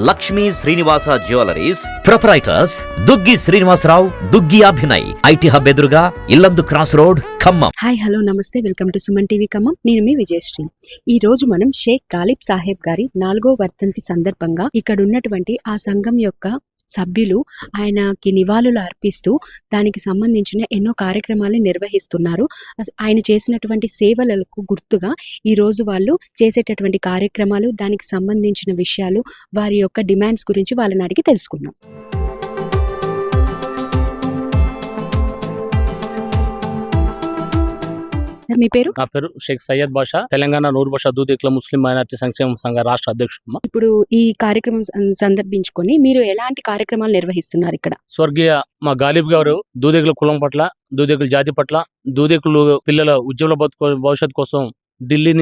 Lakshmi Srinivasa jewelleries proprietors Duggi Srinivasarao, Duggi Abhinay, IT hub ఎదురుగా Illandu cross road, Khammam. Hi hello నమస్తే, welcome to Suman TV Khammam. నేను మీ విజయశ్రీ. ఈ రోజు మనం షేక్ గాలిబ్ సాహెబ్ గారి 4వ వర్ధంతి సందర్భంగా ఇక్కడ ఉన్నటువంటి ఆ సంఘం యొక్క సభ్యులు ఆయనకి నివాళులు అర్పిస్తూ దానికి సంబంధించిన ఎన్నో కార్యక్రమాలు నిర్వహిస్తున్నారు. ఆయన చేసినటువంటి సేవలకు గుర్తుగా ఈ రోజు వాళ్ళు చేసేటటువంటి కార్యక్రమాలు, దానికి సంబంధించిన విషయాలు, వారి యొక్క డిమాండ్స్ గురించి వాళ్ళని అడిగి తెలుసుకుందాం. మీ పేరు? నా పేరు షేక్ సయ్యద్ బాషా, తెలంగాణ నూరు భాషా దూదేకుల ముస్లిం మైనార్టీ సంక్షేమ సంఘ రాష్ట్ర అధ్యక్షుడు. ఇప్పుడు ఈ కార్యక్రమం సందర్భించుకొని మీరు ఎలాంటి కార్యక్రమాలు నిర్వహిస్తున్నారు ఇక్కడ? స్వర్గీయ మా గాలిబ్ గారు దూదేకుల కులం పట్ల, దూదేకుల జాతి పట్ల, దూదేకులు పిల్లల ఉజ్వల భవిష్యత్ కోసం గల్లీ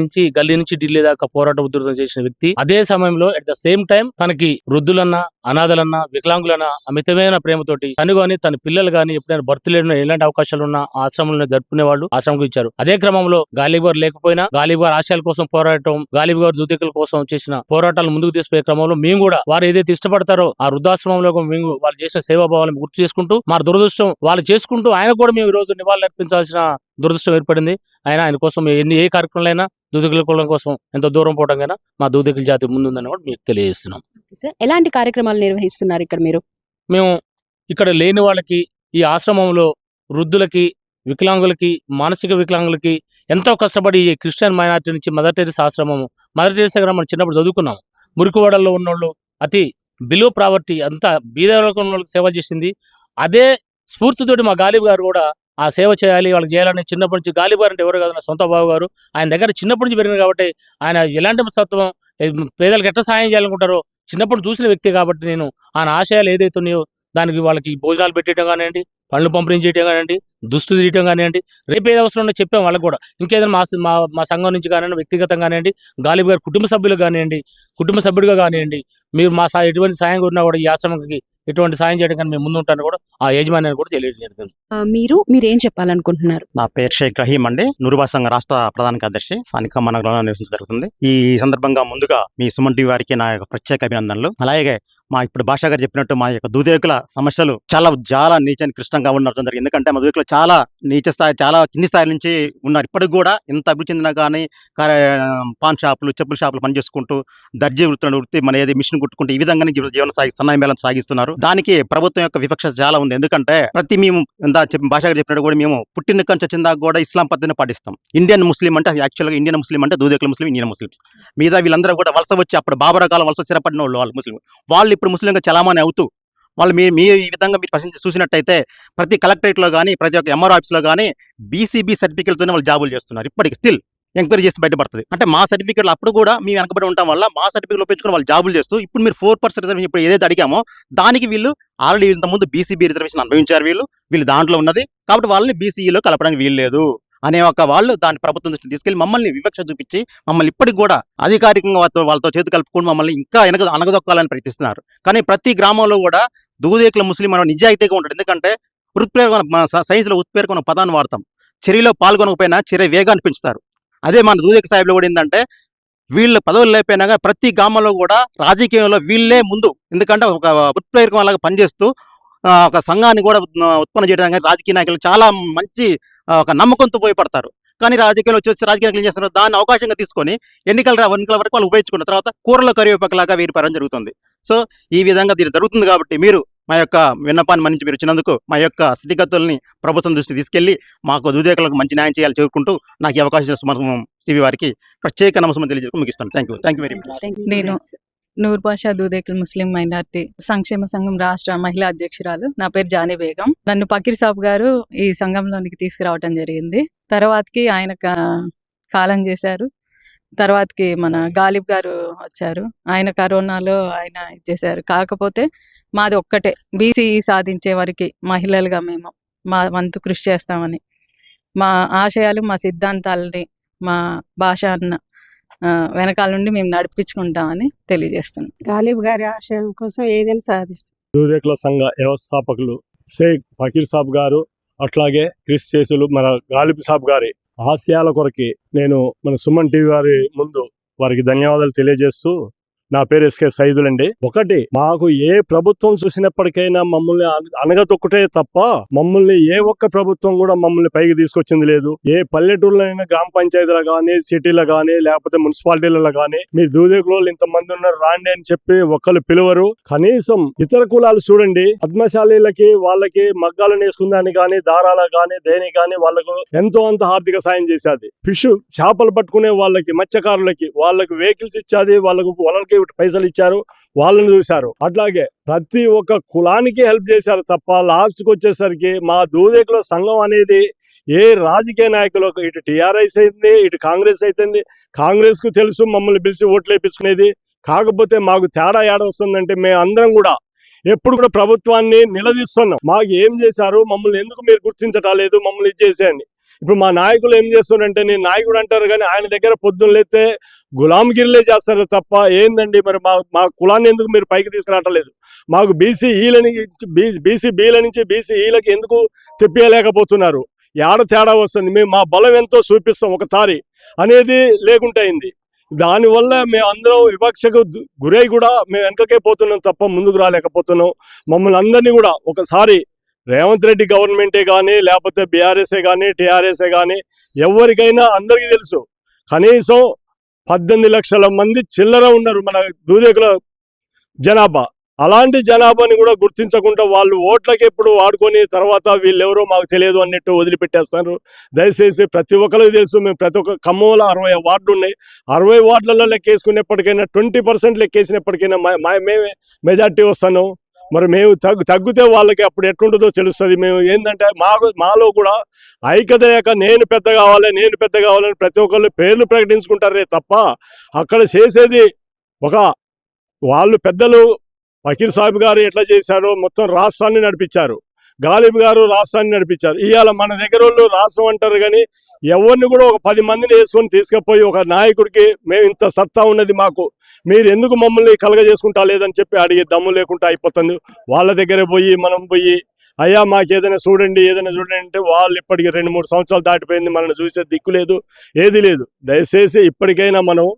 నుంచి ఢిల్లీ దాకా పోరాట ఉధృతం చేసిన వ్యక్తి. అదే సమయంలో అట్ ద సేమ్ టైం తనకి వృద్ధులన్నా, అనాథలన్నా, వికలాంగులన్నా అమితమైన ప్రేమతోటి తను గాని తన పిల్లలు గాని ఎప్పుడైనా బర్త్డేలో ఎలాంటి అవకాశాలు ఉన్నా ఆశ్రమంలో జరుపుకునే వాళ్ళు ఆశ్రమం ఇచ్చారు. అదే క్రమంలో గాలిబ్ గారు లేకపోయినా గాలిబ్ గారు ఆశయాల కోసం పోరాటం, గాలిబ్ గారు దూదేకుల కోసం చేసిన పోరాటాలు ముందుకు తీసుకుపోయే క్రమంలో మేము కూడా వారు ఏదైతే ఇష్టపడతారో ఆ వృద్ధాశ్రమంలో మేము వాళ్ళు చేసిన సేవాభావాలను గుర్తు చేసుకుంటూ మా దురదృష్టం వాళ్ళు చేసుకుంటూ ఆయన కూడా మేము ఈ రోజు నివాళులు అర్పించాల్సిన దురదృష్టం ఏర్పడింది. ఆయన కోసం ఏ కార్యక్రమాలైనా దూదేకుల కులం కోసం ఎంత దూరం పోవడం కన్నా మా దూదేకుల జాతి ముందుందని కూడా మీకు తెలియజేస్తున్నాం. ఎలాంటి కార్యక్రమాలు నిర్వహిస్తున్నారు ఇక్కడ మీరు? మేము ఇక్కడ లేని వాళ్ళకి, ఈ ఆశ్రమంలో వృద్ధులకి, వికలాంగులకి, మానసిక వికలాంగులకి ఎంతో కష్టపడి ఈ క్రిస్టియన్ మైనార్టీ నుంచి మదర్ టెరెసా ఆశ్రమము, మదర్ టెరెసా గారు మనం చిన్నప్పుడు చదువుకున్నాం. మురికివాడల్లో ఉన్నోళ్ళు, అతి బిలో ప్రావర్టీ అంతా బీద వాళ్ళకి సేవ చేసింది. అదే స్ఫూర్తితోటి మా గాలిబ్ గారు కూడా ఆ సేవ చేయాలి, వాళ్ళకి చేయాలని చిన్నప్పటి నుంచి, గాలిబ్ గారు అంటే ఎవరు కాదు నా సొంత బాబు గారు, ఆయన దగ్గర చిన్నప్పటి నుంచి పెరిగింది కాబట్టి ఆయన ఎలాంటి తత్వం, పేదలకు ఎట్లా సాయం చేయాలనుకుంటారో చిన్నప్పుడు చూసిన వ్యక్తి కాబట్టి నేను ఆయన ఆశయాలు ఏదైతే ఉన్నాయో దానికి వాళ్ళకి భోజనాలు పెట్టడం కానివ్వండి, పనులు పంపిణీ చేయడం కానివ్వండి, దుస్తులు తీయటం కానివ్వండి, రేపు ఏదో అవసరం ఉందో చెప్పాం వాళ్ళకి కూడా. ఇంకేదైనా మా సంఘం నుంచి కానివ్వండి, వ్యక్తిగతంగా కానివ్వండి, గాలిబ్ గారు కుటుంబ సభ్యులు కానివ్వండి, కుటుంబ సభ్యుడిగా కానివ్వండి, మీరు మా ఎటువంటి సాయం కోరినా కూడా ఈ ఆశ్రమంకి ఎటువంటి సాయం చేయడం కానీ మేము ముందు ఉంటాను కూడా ఆ యజమాని కూడా తెలియడం జరుగుతుంది. మీరేం చెప్పాలనుకుంటున్నారు? నా పేరు షేక్ రహీం అండి, నూరుభాషా సంఘ రాష్ట్ర ప్రధాన కార్యదర్శి, స్థానిక మన గ్రామంలో నివసించడం జరుగుతుంది. ఈ సందర్భంగా ముందుగా మీ సుమన్ టీవీ వారికి నా యొక్క ప్రత్యేక అభినందనలు. అలాగే మా ఇప్పుడు భాషా గారు చెప్పినట్టు మా యొక్క దూదేకుల సమస్యలు చాలా నీచ నికృష్టంగా ఉండడం జరిగింది. ఎందుకంటే మా దూదేకులు చాలా నీచ స్థాయి, చాలా కింది స్థాయి నుంచి ఉన్నారు. ఇప్పటికి కూడా ఇంత అభివృద్ధి చెందినా కానీ పాన్ షాపులు, చెప్పుల షాపులు పనిచేసుకుంటూ దర్జీ వృత్తి మన ఏది మిషన్ కుట్టుకుంటూ ఈ విధంగానే జీవన సన్నాయి సాగిస్తున్నారు. దానికి ప్రభుత్వం యొక్క వివక్ష చాలా ఉంది. ఎందుకంటే మేము భాషా గారు చెప్పినట్టు కూడా మేము పుట్టిన కంచి వచ్చిన దాకా కూడా ఇస్లాం పద్ధతిని పాటిస్తాం. ఇండియన్ ముస్లిం అంటే యాక్చువల్గా ఇండియన్ ముస్లిం అంటే దూదేకుల ముస్లిం, ఇండియన్ ముస్లిమ్స్. మీద వీళ్ళందరూ కూడా వలస వచ్చి అప్పుడు బాబర్ కాలం వలస స్థిరపడిన వాళ్ళు ముస్లిం, వాళ్ళు ఇప్పుడు ముస్లింగా చలామణి అవుతూ వాళ్ళు మీ ఈ విధంగా మీరు ప్రశ్నించి చూసినట్టయితే ప్రతి కలెక్టరేట్లో కానీ, ప్రతి ఒక్క ఎంఆర్ఓ ఆఫీస్లో కానీ బీసీబీ సర్టిఫికేట్తోనే వాళ్ళు జాబులు చేస్తున్నారు. ఇప్పటికి స్టిల్ ఎంక్వైరీ చేసి బయటపడుతుంది. అంటే మా సర్టిఫికేట్లు అప్పుడు కూడా మేము వెనకబడి ఉండటం వల్ల మా సర్టిఫికేట్లు ఉపయోగించుకుని వాళ్ళు జాబులు చేస్తూ ఇప్పుడు మీరు 4% రిజర్వేషన్ ఇప్పుడు ఏదైతే అడిగామో దానికి వీళ్ళు ఆల్రెడీ ఇంతకుముందు బీసీబీ రిజర్వేషన్ అనుభవించారు. వీళ్ళు దాంట్లో ఉన్నది కాబట్టి వాళ్ళని బీసీఈలో కలపడానికి వీలు లేదు అనే ఒక వాళ్ళు దాని ప్రభుత్వం దృష్టిని తీసుకెళ్లి మమ్మల్ని వివక్ష చూపించి మమ్మల్ని ఇప్పటికి కూడా అధికారికంగా వాళ్ళతో చేతి కలుపుకొని మమ్మల్ని ఇంకా అనగదొక్కాలని ప్రయత్నిస్తున్నారు. కానీ ప్రతి గ్రామంలో కూడా దూదేకుల ముస్లిం మనం నిజాయితీగా ఉంటాడు. ఎందుకంటే సైన్స్లో ఉత్ప్రేరక పదాన్ని వాడతాం. చర్యలో పాల్గొనకపోయినా చర్య వేగాన్ని పెంచుతారు. అదే మన దూదేక సాహిబ్లో కూడా ఏంటంటే వీళ్ళు పదవులు లేకపోయినాగా ప్రతి గ్రామంలో కూడా రాజకీయంలో వీళ్ళే ముందు. ఎందుకంటే ఒక ఉత్ప్రేరకం అలాగా పనిచేస్తూ ఒక సంఘాన్ని కూడా ఉత్పన్న చేయడానికి రాజకీయ నాయకులు చాలా మంచి ఒక నమ్మకంతో ఉపయోగపడతారు. కానీ రాజకీయాలు వచ్చి రాజకీయాలు ఏం చేస్తారు, దాన్ని అవకాశంగా తీసుకొని ఎన్నికల వరకు వాళ్ళు ఉపయోగించుకున్న తర్వాత కూరలో కరివేపాకలాగా వీరి పరం జరుగుతుంది. సో ఈ విధంగా దీని జరుగుతుంది కాబట్టి మీరు మా యొక్క విన్నపాన్ని మన్నించి మీరు వచ్చినందుకు మా యొక్క స్థితిగతుల్ని ప్రభుత్వం దృష్టి తీసుకెళ్లి మాకు దూదేకులకు మంచి న్యాయం చేయాలి చేరుకుంటూ నాకు ఈ అవకాశం సుమన్ టీవీ వారికి ప్రత్యేక నమస్కారం తెలియజేసుకుని ముగిస్తాను. Thank you very much. నేను నూర్ భాషా దూదేకుల ముస్లిం మైనార్టీ సంక్షేమ సంఘం రాష్ట్ర మహిళా అధ్యక్షురాలు. నా పేరు జానీ బేగం. నన్ను పకీర్ సాబ్ గారు ఈ సంఘంలోనికి తీసుకురావటం జరిగింది. తర్వాతకి ఆయన కాలం చేశారు. తర్వాతకి మన గాలిబ్ గారు వచ్చారు. ఆయన కరోనాలో ఆయన ఇచ్చేశారు. కాకపోతే మాది ఒక్కటే, బీసీఈ సాధించే వరకు మహిళలుగా మేము మా వంతు కృషి చేస్తామని, మా ఆశయాలు, మా సిద్ధాంతాలని మా భాష అన్న వెనకాల నుండి మేము నడిపించుకుంటామని తెలియజేస్తున్నాం. గాలిబ్ గారి ఆశయం కోసం ఏదైనా సాధిస్తాం. దూదేకుల సంఘ వ్యవస్థాపకులు షేక్ ఫకీర్ సాబ్ గారు, అట్లాగే క్రిస్టియన్సులు మన గాలిబ్ సాబ్ గారి ఆశయాల కొరకి నేను మన సుమన్ టీవీ వారి ముందు వారికి ధన్యవాదాలు తెలియజేస్తూ నా పేరు ఎస్కే సైదులండి. ఒకటి, మాకు ఏ ప్రభుత్వం చూసినప్పటికైనా మమ్మల్ని అనగతొక్కటే తప్ప మమ్మల్ని ఏ ఒక్క ప్రభుత్వం కూడా మమ్మల్ని పైకి తీసుకొచ్చింది లేదు. ఏ పల్లెటూరులో గ్రామ పంచాయతీలో గానీ, సిటీలో గానీ, లేకపోతే మున్సిపాలిటీలలో గానీ మీ దూదేకులు ఇంతమంది ఉన్నారు రాండి అని చెప్పి ఒక్కరు పిలువరు. కనీసం ఇతర కులాలు చూడండి, పద్మశాలీలకి వాళ్ళకి మగ్గాలను వేసుకుందాని గానీ, దారాల గానీ, దేని గానీ వాళ్ళకు ఎంతో అంత ఆర్థిక సాయం చేసేది. ఫిష్ చేపలు పట్టుకునే వాళ్ళకి, మత్స్యకారులకి వాళ్ళకి వెహికల్స్ ఇచ్చేది, వాళ్ళకు పొలాలకి పైసలు ఇచ్చారు, వాళ్ళని చూశారు. అట్లాగే ప్రతి ఒక్క కులానికి హెల్ప్ చేశారు తప్ప లాస్ట్కి వచ్చేసరికి మా దూదేకుల సంఘం అనేది ఏ రాజకీయ నాయకులు, ఇటు టీఆర్ఎస్ అయింది, ఇటు కాంగ్రెస్ అయితుంది. కాంగ్రెస్ కు తెలుసు మమ్మల్ని పిలిచి ఓట్లు వేయించుకునేది. కాకపోతే మాకు తేడా వస్తుందంటే మేము అందరం కూడా ఎప్పుడు కూడా ప్రభుత్వాన్ని నిలదీస్తున్నాం. మాకు ఏం చేశారు, మమ్మల్ని ఎందుకు మీరు గుర్తించటం లేదు, మమ్మల్ని ఇది చేసేయండి. ఇప్పుడు మా నాయకులు ఏం చేస్తున్నారంటే, నేను నాయకుడు అంటారు కానీ ఆయన దగ్గర పొద్దున్న లేతే గులాంగిరిలే చేస్తారు తప్ప ఏందండి మరి మా కులాన్ని ఎందుకు మీరు పైకి తీసుకురావట్లేదు? మాకు బీసీ బీల నుంచి బీసీ ఈలకి ఎందుకు తెప్పియలేకపోతున్నారు? ఏడ తేడా వస్తుంది? మేము మా బలం ఎంతో చూపిస్తాం ఒకసారి అనేది లేకుండా అయింది. దానివల్ల మేము అందరం వివక్షకు గురై కూడా మేము వెనకకే పోతున్నాం తప్ప ముందుకు రాలేకపోతున్నాం. మమ్మల్ని అందరినీ కూడా ఒకసారి రేవంత్ రెడ్డి గవర్నమెంటే కానీ, లేకపోతే బీఆర్ఎస్ఏ కానీ, టీఆర్ఎస్ఏ కానీ, ఎవరికైనా అందరికీ తెలుసు కనీసం 18 లక్షల మంది చిల్లర ఉన్నారు మన దూదేకుల జనాభా. అలాంటి జనాభాని కూడా గుర్తించకుండా వాళ్ళు ఓట్లకి ఎప్పుడు వాడుకొని తర్వాత వీళ్ళెవరో మాకు తెలియదు అన్నట్టు వదిలిపెట్టేస్తారు. దయచేసి ప్రతి ఒక్కరికి తెలుసు, మేము ప్రతి ఒక్క ఖమ్మంలో 60 వార్డులు ఉన్నాయి. 60 వార్డులలో లెక్కేసుకునేప్పటికైనా 20% లెక్కేసినప్పటికైనా మేమే మెజార్టీ వస్తాను. మరి మేము తగ్గితే వాళ్ళకి అప్పుడు ఎట్లుంటుందో తెలుస్తుంది. మేము ఏంటంటే మాలో కూడా ఐక్యత నేను పెద్ద కావాలని ప్రతి ఒక్కళ్ళు పేర్లు ప్రకటించుకుంటారే తప్ప అక్కడ చేసేది వాళ్ళు పెద్దలు ఫకీర్ సాబ్ గారు ఎట్లా చేశారో మొత్తం రాష్ట్రాన్ని నడిపించారు, గాలిబ్ గారు రాష్ట్రాన్ని నడిపించారు. ఇవాళ మన దగ్గర వాళ్ళు రాష్ట్రం అంటారు కానీ ఎవరిని కూడా ఒక 10 మందిని వేసుకొని తీసుకుపోయి ఒక నాయకుడికి మేము ఇంత సత్తా ఉన్నది మాకు, మీరు ఎందుకు మమ్మల్ని కలగజేసుకుంటా లేదని చెప్పి అడిగే దమ్ము లేకుండా అయిపోతుంది. వాళ్ళ దగ్గర మనం పోయి అయ్యా మాకు ఏదైనా చూడండి అంటే వాళ్ళు ఇప్పటికి 2-3 సంవత్సరాలు దాటిపోయింది, మనల్ని చూసే దిక్కు లేదు, ఏది లేదు. దయచేసి ఇప్పటికైనా మనం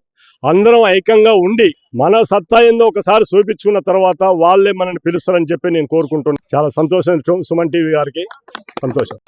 అందరం ఐక్యంగా ఉండి మన సత్తా ఏందో ఒకసారి చూపించుకున్న తర్వాత వాళ్ళే మనల్ని పిలుస్తారని చెప్పి నేను కోరుకుంటున్నాను. చాలా సంతోషం సుమన్ టీవీ గారికి, సంతోషం.